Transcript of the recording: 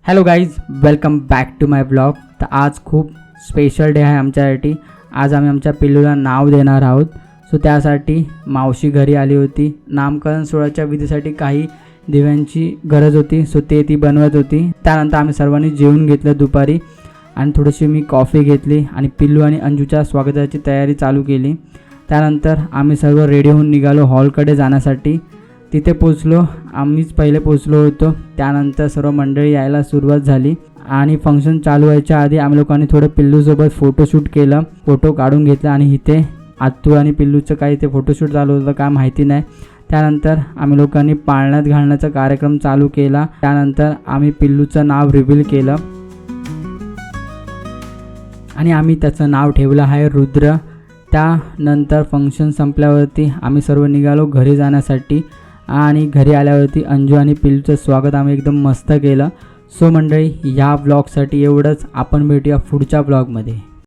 Hello guys, welcome back to my blog. तर आज खूप स्पेशल डे आहे आमच्यासाठी। आज आम्ही आमच्या पिल्लूला नाव देणार आहोत। सो त्यासाठी मावशी घरी आली होती। नामकरण सोहळ्याच्या विधीसाठी काही दिव्यांची गरज होती, सो ती बनवत होती। त्यानंतर आम्ही सर्वांनी जेवून घेतलं दुपारी आणि थोडीशी मी कॉफी घेतली आणि पिल्लू आणि अंजूच्या स्वागताची तयारी चालू केली। त्यानंतर आम्ही सर्व रेडी होऊन निघालो हॉलकडे जाण्यासाठी। तिथे पोचलो, आम्हीच पहिले पोचलो होतो। त्यानंतर सर्व मंडळी यायला सुरुवात झाली आणि फंक्शन चालू व्हायच्या आधी आम्ही लोकांनी थोडं पिल्लूसोबत फोटोशूट केलं, फोटो काढून घेतला आणि इथे आत्तू आणि पिल्लूचं काही ते फोटोशूट चालू होतं काय माहिती नाही। त्यानंतर आम्ही लोकांनी पाळण्यात घालण्याचा कार्यक्रम चालू केला। त्यानंतर आम्ही पिल्लूचं नाव रिव्हील केलं आणि आम्ही त्याचं नाव ठेवलं आहे रुद्र। त्यानंतर फंक्शन संपल्यावरती आम्ही सर्व निघालो घरी जाण्यासाठी आणि घरी आल्यावरती अंजू आणि पिल्लूचं स्वागत आम्ही एकदम मस्त केलं। सो मंडळी, या ब्लॉगसाठी एवढंच। आपण भेटूया पुढच्या ब्लॉगमध्ये।